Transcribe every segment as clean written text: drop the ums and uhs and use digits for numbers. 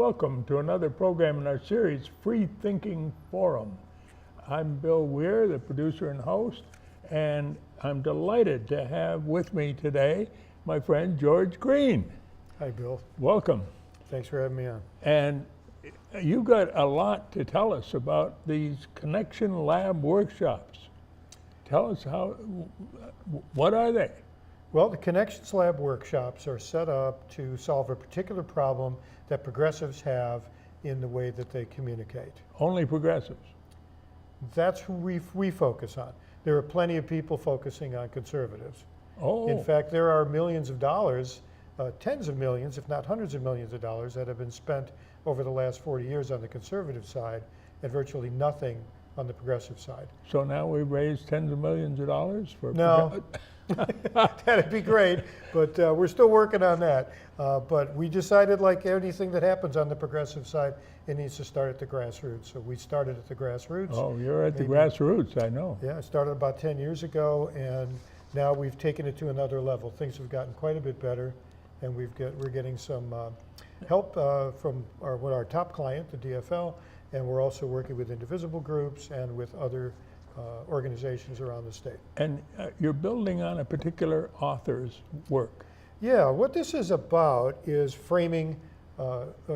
welcome to another program in our series, Freethinking Forum. I'm Bill Weir, the producer and host, and I'm delighted to have with me today my friend George Greene. Hi, Bill. Welcome. Thanks for having me on. And you got a lot to tell us about these Connection Lab workshops. Tell us what are they? Well, the Connections Lab workshops are set up to solve a particular problem that progressives have in the way that they communicate. Only progressives? That's who we focus on. There are plenty of people focusing on conservatives. Oh. In fact, there are millions of dollars, tens of millions, if not hundreds of millions of dollars that have been spent over the last 40 years on the conservative side and virtually nothing on the progressive side. So now we've raised tens of millions of dollars for... No. That'd be great, but we're still working on that. But we decided, like anything that happens on the progressive side, it needs to start at the grassroots. So we started at the grassroots. Oh, you're at the grassroots, I know. Yeah, I started about 10 years ago, and now we've taken it to another level. Things have gotten quite a bit better, and we're getting some help from our top client, the DFL, and we're also working with indivisible groups and with other organizations around the state. And you're building on a particular author's work. Yeah, what this is about is framing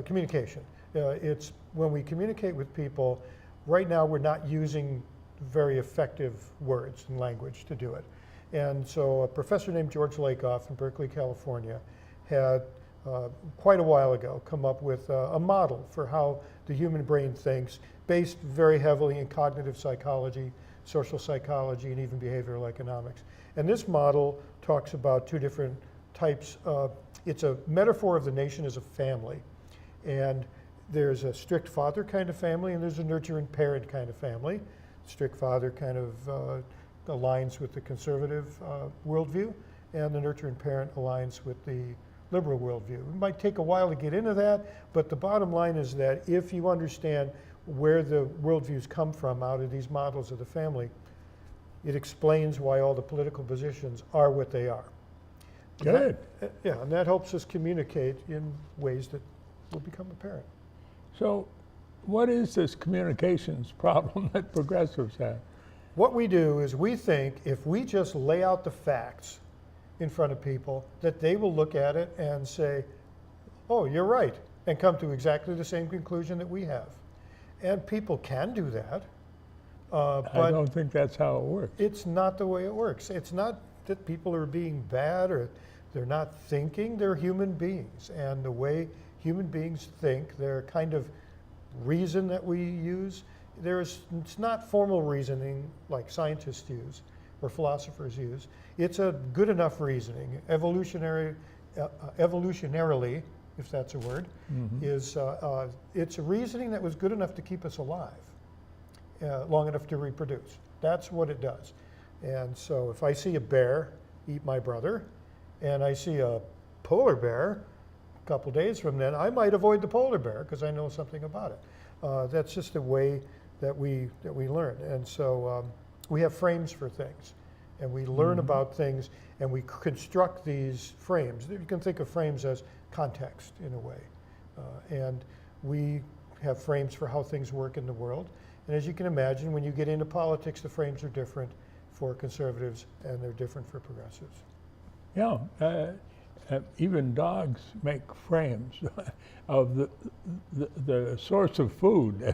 communication. It's when we communicate with people, right now we're not using very effective words and language to do it. And so a professor named George Lakoff in Berkeley, California, had quite a while ago come up with a model for how the human brain thinks, based very heavily in cognitive psychology, social psychology, and even behavioral economics. And this model talks about two different types. It's a metaphor of the nation as a family. And there's a strict father kind of family, and there's a nurturing parent kind of family. Strict father kind of aligns with the conservative worldview, and the nurturing parent aligns with the liberal worldview. It might take a while to get into that, but the bottom line is that if you understand where the worldviews come from out of these models of the family, it explains why all the political positions are what they are. Good. Yeah, and that helps us communicate in ways that will become apparent. So what is this communications problem that progressives have? What we do is we think if we just lay out the facts in front of people, that they will look at it and say, oh, you're right, and come to exactly the same conclusion that we have. And people can do that, but I don't think that's how it works. it's not the way it works. It's not that people are being bad or they're not thinking, they're human beings. And the way human beings think, their kind of reason that we use, it's not formal reasoning like scientists use or philosophers use. It's a good enough reasoning. Evolutionarily, if that's a word, is it's a reasoning that was good enough to keep us alive, long enough to reproduce. That's what it does. And so if I see a bear eat my brother, and I see a polar bear a couple days from then, I might avoid the polar bear because I know something about it. That's just the way that we learn. And so we have frames for things, and we learn about things, and we construct these frames. You can think of frames as context in a way. And we have frames for how things work in the world. And as you can imagine, when you get into politics, the frames are different for conservatives and they're different for progressives. Yeah, even dogs make frames of the source of food.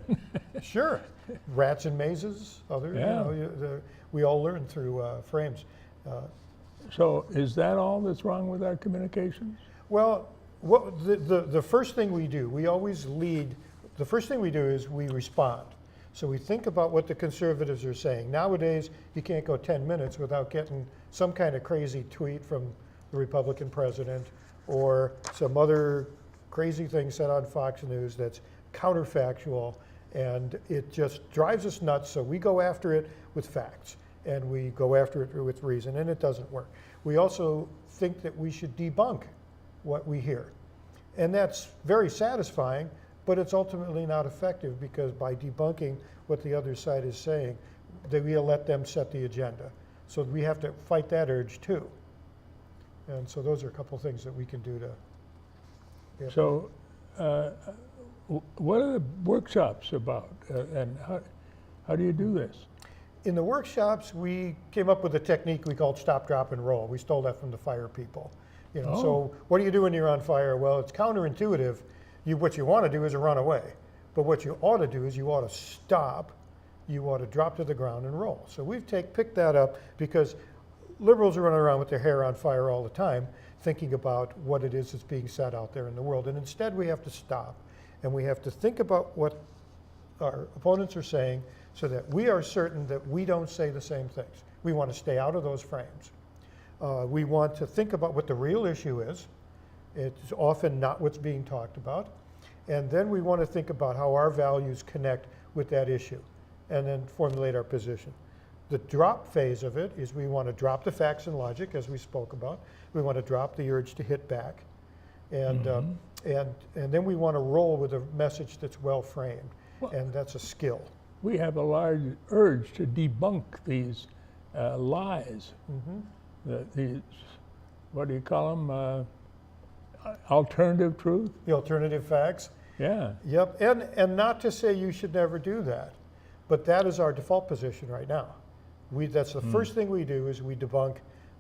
Sure, rats and mazes, Yeah. We all learn through frames. So is that all that's wrong with our communications? Well, the first thing we do, we always lead, the first thing we do is we respond. So we think about what the conservatives are saying. Nowadays, you can't go 10 minutes without getting some kind of crazy tweet from the Republican president or some other crazy thing said on Fox News that's counterfactual, and it just drives us nuts. So we go after it with facts, and we go after it with reason, and it doesn't work. We also think that we should debunk what we hear. And that's very satisfying, but it's ultimately not effective because by debunking what the other side is saying, we let them set the agenda. So we have to fight that urge too. And so those are a couple things that we can do to. So What are the workshops about, and how do you do this? In the workshops, we came up with a technique we called stop, drop, and roll. We stole that from the fire people. You know, so what do you do when you're on fire? Well, it's counterintuitive. What you want to do is run away. But what you ought to do is you ought to stop, you ought to drop to the ground and roll. So we've picked that up because liberals are running around with their hair on fire all the time, thinking about what it is that's being said out there in the world. And instead we have to stop and we have to think about what our opponents are saying so that we are certain that we don't say the same things. We want to stay out of those frames. We want to think about what the real issue is. It's often not what's being talked about. And then we want to think about how our values connect with that issue and then formulate our position. The drop phase of it is we want to drop the facts and logic, as we spoke about. We want to drop the urge to hit back. And, and then we want to roll with a message that's well framed. Well, and that's a skill. We have a large urge to debunk these lies. These, what do you call them? Alternative truth? The alternative facts. Yeah. Yep. And not to say you should never do that, but that is our default position right now. That's the first thing we do is we debunk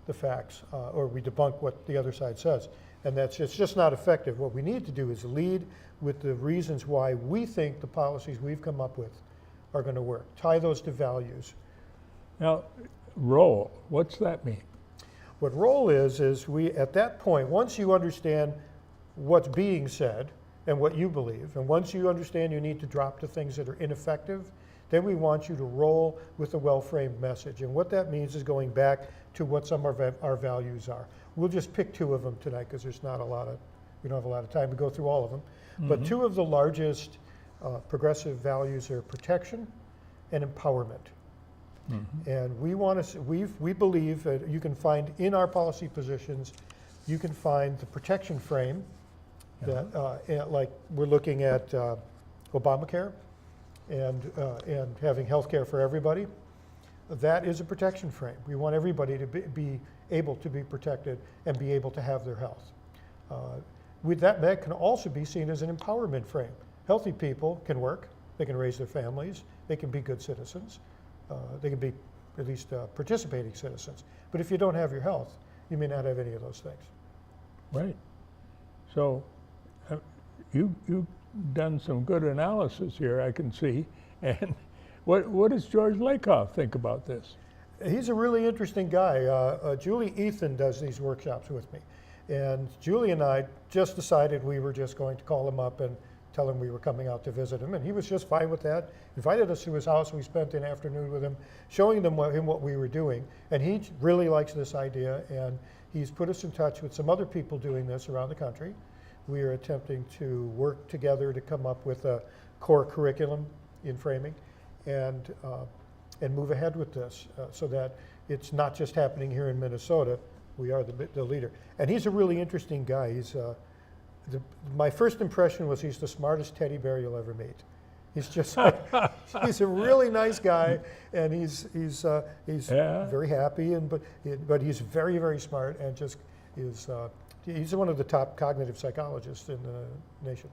the facts, or we debunk what the other side says. And it's just not effective. What we need to do is lead with the reasons why we think the policies we've come up with are going to work. Tie those to values. Now, roll, what's that mean? What roll is we, at that point, once you understand what's being said and what you believe, and once you understand you need to drop the things that are ineffective, then we want you to roll with a well-framed message. And what that means is going back to what some of our values are. We'll just pick two of them tonight because we don't have a lot of time to go through all of them. But two of the largest progressive values are protection and empowerment. And we believe that you can find in our policy positions, you can find the protection frame that, like we're looking at Obamacare and having health care for everybody. That is a protection frame. We want everybody to be able to be protected and be able to have their health. That can also be seen as an empowerment frame. Healthy people can work, they can raise their families, they can be good citizens. They can be at least participating citizens. But if you don't have your health, you may not have any of those things. Right. So you've done some good analysis here, I can see. And what does George Lakoff think about this? He's a really interesting guy. Julie Ethan does these workshops with me. And Julie and I just decided we were just going to call him up and tell him we were coming out to visit him, and he was just fine with that. Invited us to his house. We spent an afternoon with him, showing him what we were doing, and he really likes this idea, and he's put us in touch with some other people doing this around the country. We are attempting to work together to come up with a core curriculum in framing, and move ahead with this so that it's not just happening here in Minnesota. We are the leader, and he's a really interesting guy. My first impression was he's the smartest teddy bear you'll ever meet. He's just like, he's a really nice guy, and he's very happy, but he's very, very smart, and just he's one of the top cognitive psychologists in the nation,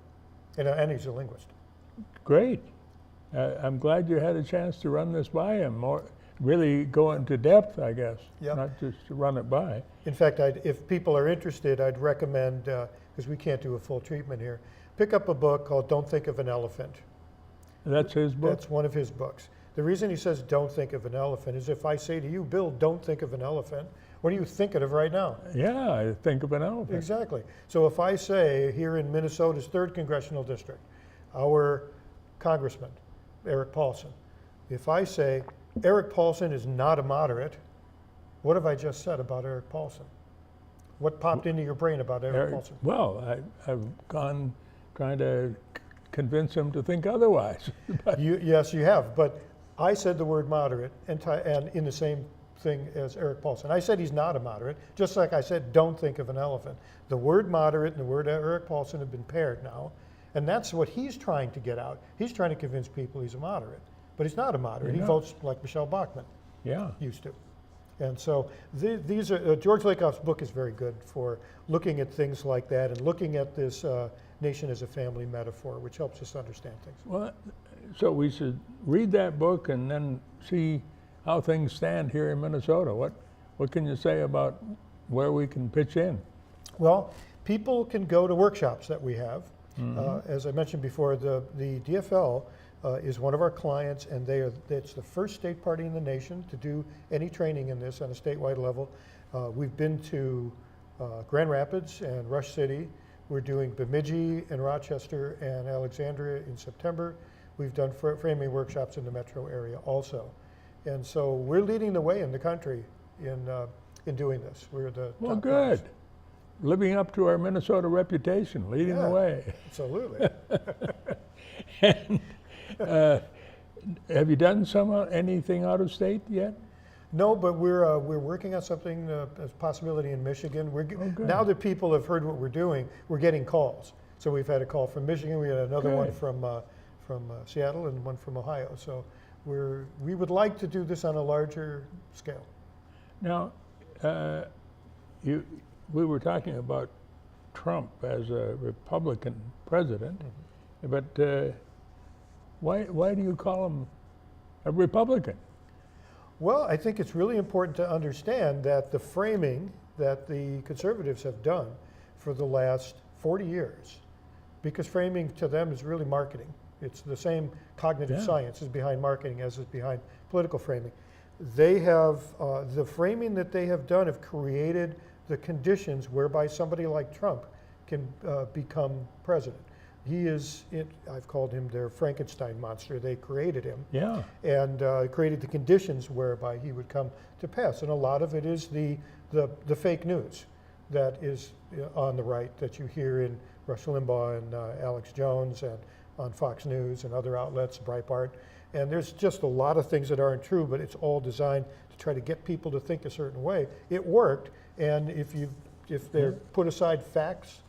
and he's a linguist. Great. I'm glad you had a chance to run this by him, or really go into depth, I guess, not just to run it by. In fact, if people are interested, I'd recommend, because we can't do a full treatment here, pick up a book called Don't Think of an Elephant. That's his book? That's one of his books. The reason he says don't think of an elephant is if I say to you, Bill, don't think of an elephant, what are you thinking of right now? Yeah, I think of an elephant. Exactly. So if I say here in Minnesota's 3rd Congressional District, our congressman, Eric Paulson, if I say Eric Paulson is not a moderate, what have I just said about Eric Paulson? What popped into your brain about Eric Paulson? Well, I've gone trying to convince him to think otherwise. Yes, you have. But I said the word moderate and in the same thing as Eric Paulson. I said he's not a moderate, just like I said don't think of an elephant. The word moderate and the word Eric Paulson have been paired now, and that's what he's trying to get out. He's trying to convince people he's a moderate, but he's not a moderate. He votes like Michelle Bachmann used to. And so these are George Lakoff's book is very good for looking at things like that and looking at this nation as a family metaphor, which helps us understand things. Well, so we should read that book and then see how things stand here in Minnesota. What can you say about where we can pitch in? Well, people can go to workshops that we have. As I mentioned before, the DFL is one of our clients, and it's the first state party in the nation to do any training in this on a statewide level. We've been to Grand Rapids and Rush City. We're doing Bemidji and Rochester and Alexandria in September. We've done framing workshops in the metro area also. And so we're leading the way in the country in doing this. We're the Well, top good. guys. Living up to our Minnesota reputation, leading the Yeah. way. Absolutely. And, have you done anything out of state yet? No, but we're working on something as a possibility in Michigan. good. Now that people have heard what we're doing, we're getting calls. So we've had a call from Michigan. We had another one Good. from Seattle and one from Ohio. So we would like to do this on a larger scale. Now, we were talking about Trump as a Republican president, but why do you call him a Republican? Well, I think it's really important to understand that the framing that the conservatives have done for the last 40 years, because framing to them is really marketing. It's the same cognitive Yeah. science is behind marketing as is behind political framing. They have, the framing that they have done have created the conditions whereby somebody like Trump can become president. He is, I've called him their Frankenstein monster. They created him. Yeah. And created the conditions whereby he would come to pass. And a lot of it is the fake news that is on the right that you hear in Rush Limbaugh and Alex Jones and on Fox News and other outlets, Breitbart. And there's just a lot of things that aren't true, but it's all designed to try to get people to think a certain way. It worked, and if they're put aside facts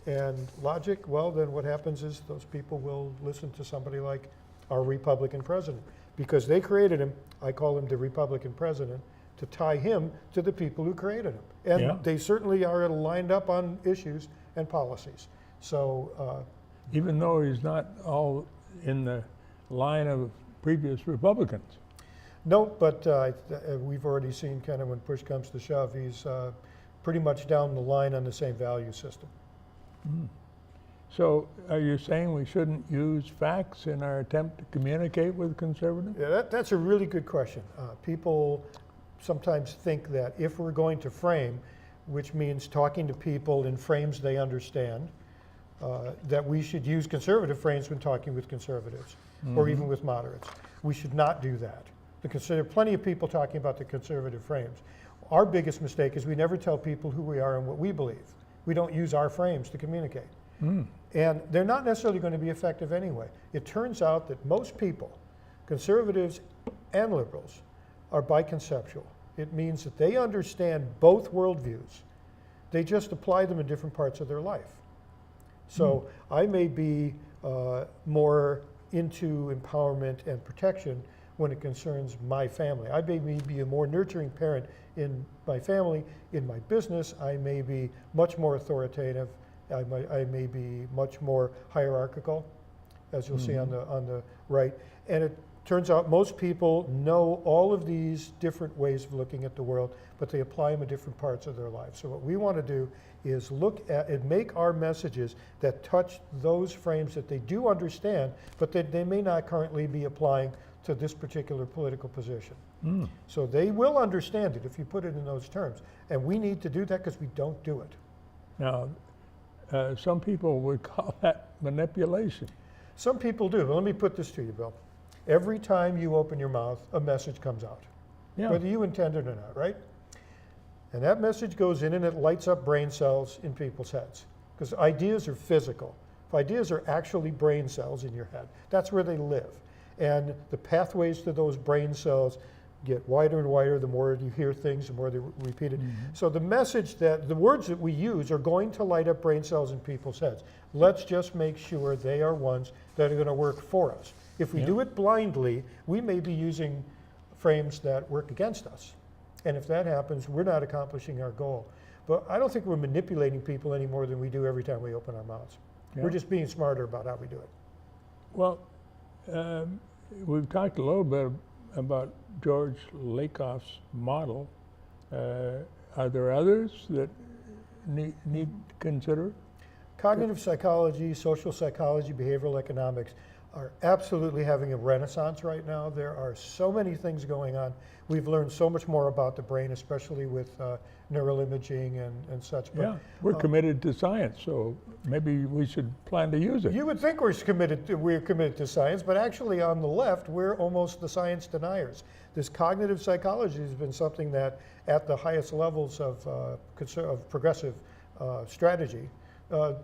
and logic, well, then what happens is those people will listen to somebody like our Republican president. Because they created him, I call him the Republican president, to tie him to the people who created him. And Yeah. they certainly are lined up on issues and policies. So, Even though he's not all in the line of previous Republicans. no, but we've already seen kind of when push comes to shove, he's pretty much down the line on the same value system. So are you saying we shouldn't use facts in our attempt to communicate with conservatives? Yeah, that's a really good question. People sometimes think that if we're going to frame, which means talking to people in frames they understand, that we should use conservative frames when talking with conservatives or even with moderates. We should not do that. There are plenty of people talking about the conservative frames. Our biggest mistake is we never tell people who we are and what we believe. We don't use our frames to communicate. And they're not necessarily going to be effective anyway. It turns out that most people, conservatives and liberals, are biconceptual. It means that they understand both worldviews. They just apply them in different parts of their life. So I may be more into empowerment and protection when it concerns my family. I may be a more nurturing parent in my family. In my business, I may be much more authoritative. I may be much more hierarchical, as you'll see on the right. And it turns out most people know all of these different ways of looking at the world, but they apply them in different parts of their lives. So what we want to do is look at and make our messages that touch those frames that they do understand, but that they may not currently be applying to this particular political position. So they will understand it if you put it in those terms. And we need to do that because we don't do it. Now, some people would call that manipulation. Some people do, but let me put this to you, Bill. Every time you open your mouth, a message comes out, Yeah. whether you intend it or not, right? And that message goes in and it lights up brain cells in people's heads, because ideas are physical. If ideas are actually brain cells in your head, that's where they live. And the pathways to those brain cells get wider and wider the more you hear things, the more they're repeated. So the words that we use are going to light up brain cells in people's heads. Let's just make sure they are ones that are going to work for us. If we do it blindly, we may be using frames that work against us. And if that happens, we're not accomplishing our goal. But I don't think we're manipulating people any more than we do every time we open our mouths. Yeah. We're just being smarter about how we do it. Well, we've talked a little bit about George Lakoff's model. Are there others that need to consider? Cognitive psychology, social psychology, behavioral economics are absolutely having a renaissance right now. There are so many things going on. We've learned so much more about the brain, especially with neural imaging and such. But, Yeah, we're committed to science, so maybe we should plan to use it. you would think we're committed to science, but actually on the left, we're almost the science deniers. This cognitive psychology has been something that at the highest levels of progressive strategy,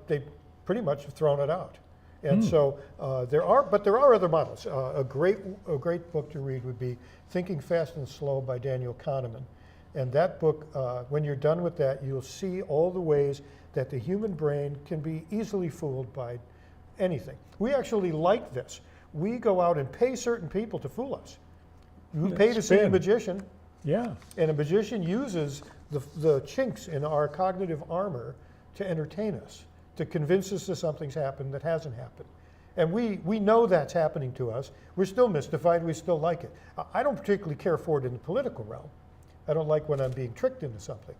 they pretty much have thrown it out. And so there are other models. A great book to read would be Thinking Fast and Slow by Daniel Kahneman. And that book, when you're done with that, you'll see all the ways that the human brain can be easily fooled by anything. We actually like this. We go out and pay certain people to fool us. We pay to see a magician, Yeah, and a magician uses the chinks in our cognitive armor to entertain us, to convince us that something's happened that hasn't happened. And we know that's happening to us. We're still mystified. We still like it. I don't particularly care for it in the political realm. I don't like when I'm being tricked into something.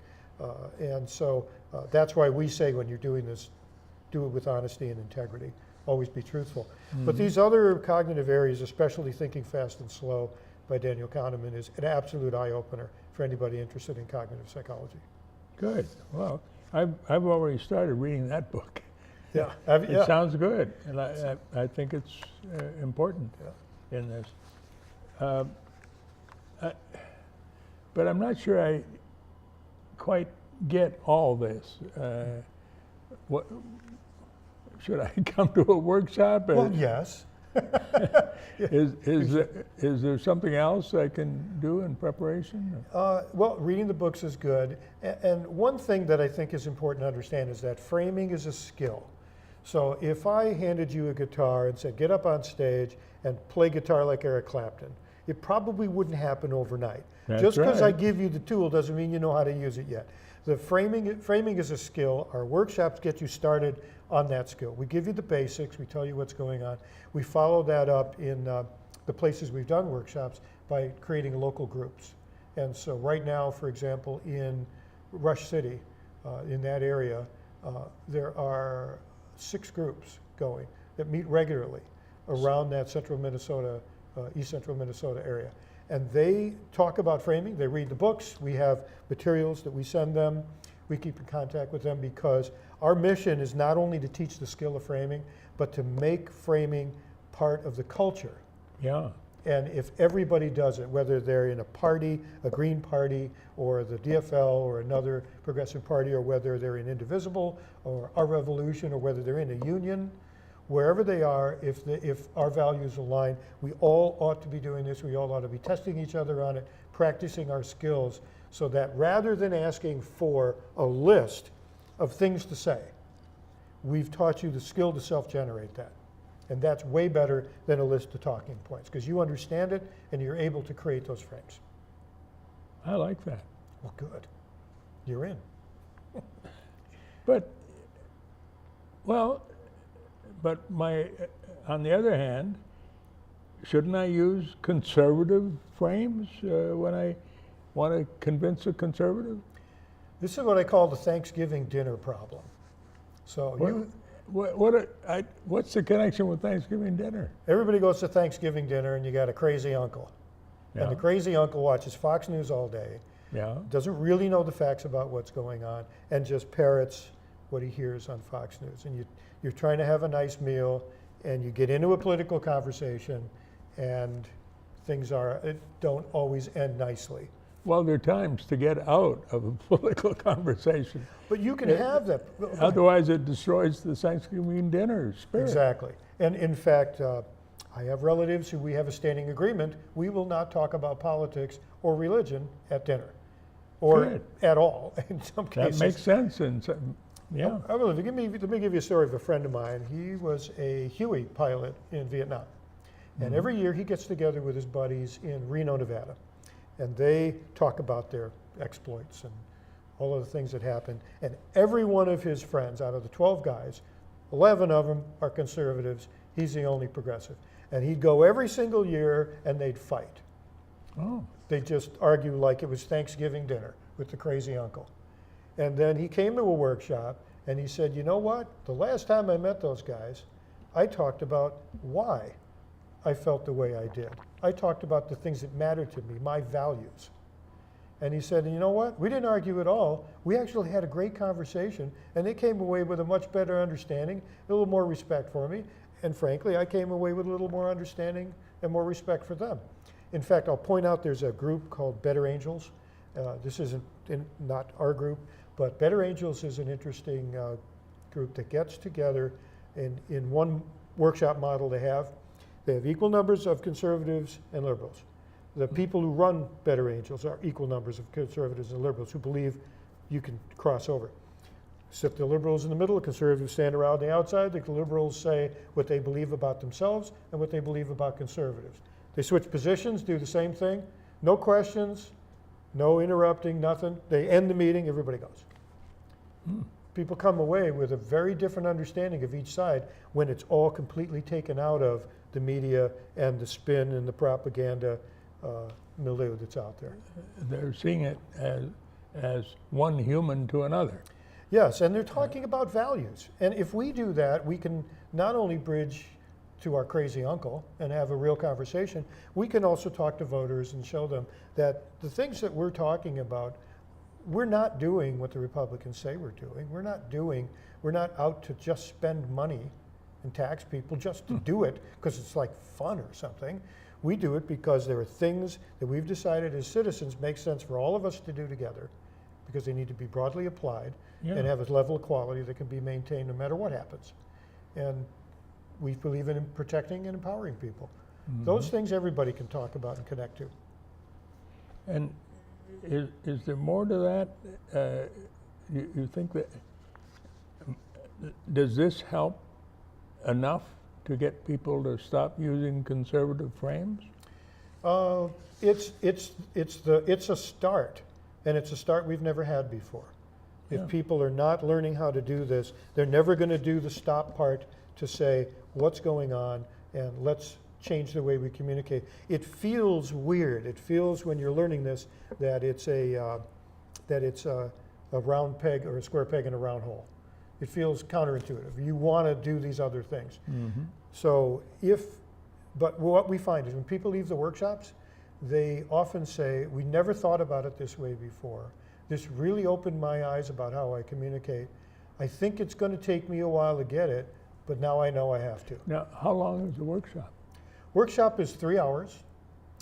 And so that's why we say when you're doing this, do it with honesty and integrity. Always be truthful. But these other cognitive areas, especially Thinking Fast and Slow by Daniel Kahneman, is an absolute eye-opener for anybody interested in cognitive psychology. good. Well, I've already started reading that book. Yeah. It sounds good, and I think it's important in this. But I'm not sure I quite get all this. What should I come to a workshop? Well, yes. Is there something else I can do in preparation? Well, reading the books is good. And one thing that I think is important to understand is that framing is a skill. So if I handed you a guitar and said, get up on stage and play guitar like Eric Clapton, it probably wouldn't happen overnight. Just because I give you the tool doesn't mean you know how to use it yet. The framing is a skill. Our workshops get you started on that skill. We give you the basics. We tell you what's going on. We follow that up in the places we've done workshops by creating local groups. And so right now, for example, in Rush City, in that area, there are 6 groups going that meet regularly around that central Minnesota, east central Minnesota area. And they talk about framing. They read the books. We have materials that we send them. We keep in contact with them because our mission is not only to teach the skill of framing, but to make framing part of the culture. Yeah. And if everybody does it, whether they're in a party, a Greene party, or the DFL, or another progressive party, or whether they're in Indivisible, or Our Revolution, or whether they're in a union, wherever they are, if our values align, we all ought to be doing this. We all ought to be testing each other on it, practicing our skills, so that rather than asking for a list of things to say, we've taught you the skill to self-generate that. And that's way better than a list of talking points, because you understand it and you're able to create those frames. I like that. Well, good. You're in. But on the other hand, shouldn't I use conservative frames when I want to convince a conservative? This is what I call the Thanksgiving dinner problem. So what's the connection with Thanksgiving dinner? Everybody goes to Thanksgiving dinner and you got a crazy uncle. Yeah. And the crazy uncle watches Fox News all day, Yeah. doesn't really know the facts about what's going on, and just parrots what he hears on Fox News. And you're trying to have a nice meal, and you get into a political conversation, and things don't always end nicely. Well, there are times to get out of a political conversation. But you can have that. Otherwise, it destroys the Thanksgiving dinner spirit. Exactly. And in fact, I have relatives who we have a standing agreement. We will not talk about politics or religion at dinner, or Good. at all in some cases. That makes sense. Yeah. Let me give you a story of a friend of mine. He was a Huey pilot in Vietnam. And every year he gets together with his buddies in Reno, Nevada. And they talk about their exploits and all of the things that happened. And every one of his friends, out of the 12 guys, 11 of them are conservatives. He's the only progressive. And he'd go every single year and they'd fight. Oh. They'd just argue like it was Thanksgiving dinner with the crazy uncle. And then he came to a workshop and he said, you know what? The last time I met those guys, I talked about why I felt the way I did. I talked about the things that mattered to me, my values. And he said, you know what? We didn't argue at all. We actually had a great conversation, and they came away with a much better understanding, a little more respect for me. And frankly, I came away with a little more understanding and more respect for them. In fact, I'll point out there's a group called Better Angels. This isn't not our group, but Better Angels is an interesting group that gets together in one workshop model they have. They have equal numbers of conservatives and liberals. The people who run Better Angels are equal numbers of conservatives and liberals who believe you can cross over. Sit the liberals in the middle, the conservatives stand around the outside, the liberals say what they believe about themselves and what they believe about conservatives. They switch positions, do the same thing, no questions, no interrupting, nothing. They end the meeting, everybody goes. People come away with a very different understanding of each side when it's all completely taken out of the media and the spin and the propaganda milieu that's out there. They're seeing it as one human to another. Yes, and they're talking about values. And if we do that, we can not only bridge to our crazy uncle and have a real conversation, we can also talk to voters and show them that the things that we're talking about, we're not doing what the Republicans say we're doing. We're not out to just spend money and tax people just to do it because it's like fun or something. We do it because there are things that we've decided as citizens make sense for all of us to do together because they need to be broadly applied and have a level of quality that can be maintained no matter what happens. And we believe in protecting and empowering people. Those things everybody can talk about and connect to. And is there more to that? You think that, does this help enough to get people to stop using conservative frames? It's a start, and it's a start we've never had before. If people are not learning how to do this, they're never going to do the stop part to say what's going on and let's change the way we communicate. It feels weird. It feels when you're learning this that it's a round peg or a square peg in a round hole. It feels counterintuitive. You want to do these other things. So but what we find is when people leave the workshops, they often say, we never thought about it this way before. This really opened my eyes about how I communicate. I think it's going to take me a while to get it, but now I know I have to. Now, how long is the workshop? Workshop is 3 hours.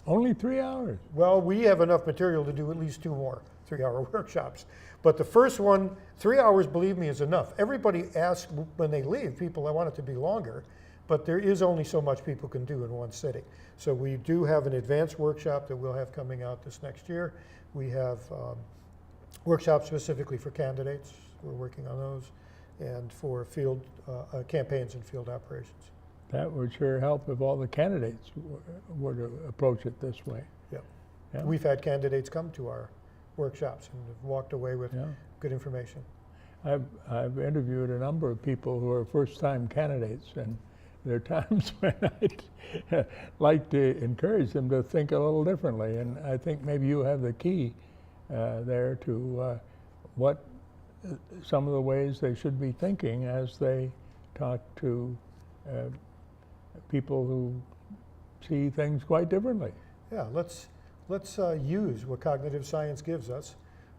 Only 3 hours? Well, we have enough material to do at least 2 more 3-hour workshops. But the first one, 3 hours, believe me, is enough. Everybody asks when they leave, people, I want it to be longer, but there is only so much people can do in one sitting. So we do have an advanced workshop that we'll have coming out this next year. We have workshops specifically for candidates. We're working on those, and for field campaigns and field operations. That would sure help if all the candidates were to approach it this way. Yeah. We've had candidates come to our workshops and have walked away with good information. I've interviewed a number of people who are first-time candidates, and there are times when I'd like to encourage them to think a little differently, and I think maybe you have the key there to what some of the ways they should be thinking as they talk to people who see things quite differently. Yeah, let's use what cognitive science gives us.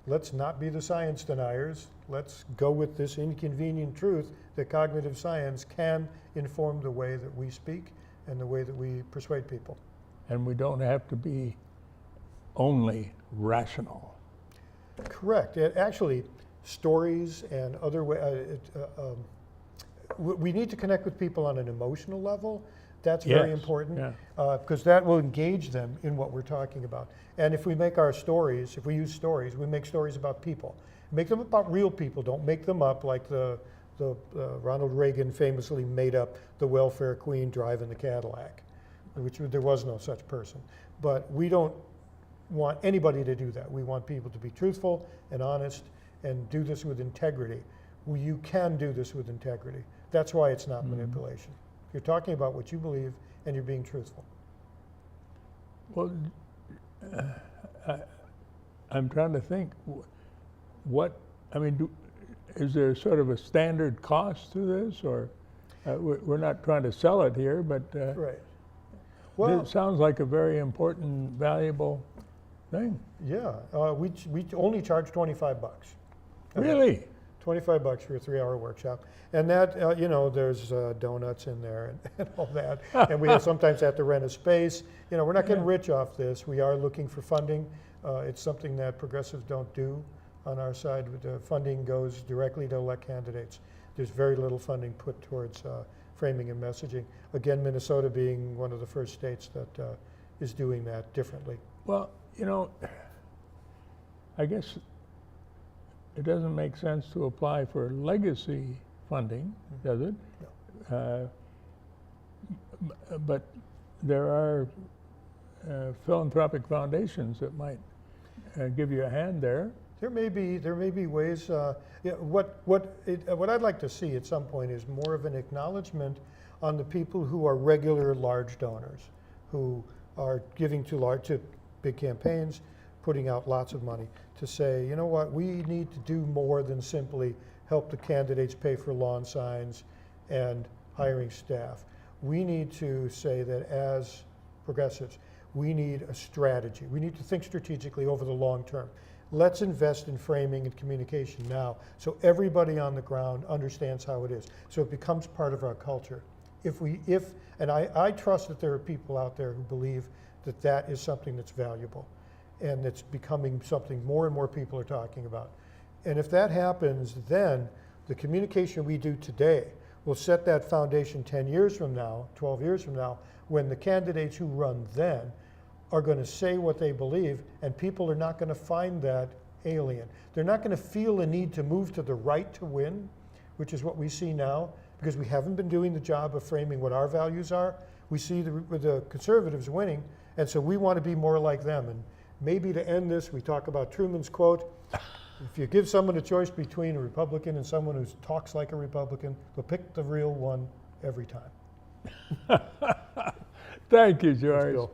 Let's not be the science deniers. Let's go with this inconvenient truth that cognitive science can inform the way that we speak and the way that we persuade people. And we don't have to be only rational. Correct. Actually, stories and other ways, we need to connect with people on an emotional level. That's very important because that will engage them in what we're talking about. And if we make our stories, if we use stories, we make stories about people. Make them about real people. Don't make them up like the Ronald Reagan famously made up the welfare queen driving the Cadillac, which there was no such person. But we don't want anybody to do that. We want people to be truthful and honest and do this with integrity. You can do this with integrity. That's why it's not manipulation. You're talking about what you believe and you're being truthful. Well, I'm trying to think, what, I mean, is there sort of a standard cost to this, or we're not trying to sell it here, but Right. Well, it sounds like a very important, valuable thing. yeah, we only charge $25. Really? $25 for a 3-hour workshop. And that, you know, there's donuts in there and all that. And we sometimes have to rent a space. You know, we're not getting rich off this. We are looking for funding. It's something that progressives don't do on our side. The funding goes directly to elect candidates. There's very little funding put towards framing and messaging. Again, Minnesota being one of the first states that is doing that differently. Well, you know, I guess it doesn't make sense to apply for legacy funding, does it? No. But there are philanthropic foundations that might give you a hand there. There may be ways. Yeah, what I'd like to see at some point is more of an acknowledgement on the people who are regular large donors, who are giving to big campaigns, putting out lots of money, to say, you know what, we need to do more than simply help the candidates pay for lawn signs and hiring staff. We need to say that as progressives, we need a strategy. We need to think strategically over the long term. Let's invest in framing and communication now so everybody on the ground understands how it is, so it becomes part of our culture. And I trust that there are people out there who believe that that is something that's valuable and it's becoming something more and more people are talking about. And if that happens, then the communication we do today will set that foundation 10 years from now, 12 years from now, when the candidates who run then are going to say what they believe, and people are not going to find that alien. They're not going to feel a need to move to the right to win, which is what we see now, because we haven't been doing the job of framing what our values are. We see the conservatives winning, and so we want to be more like them. And maybe to end this, we talk about Truman's quote, if you give someone a choice between a Republican and someone who talks like a Republican, they'll pick the real one every time. Thank you, George.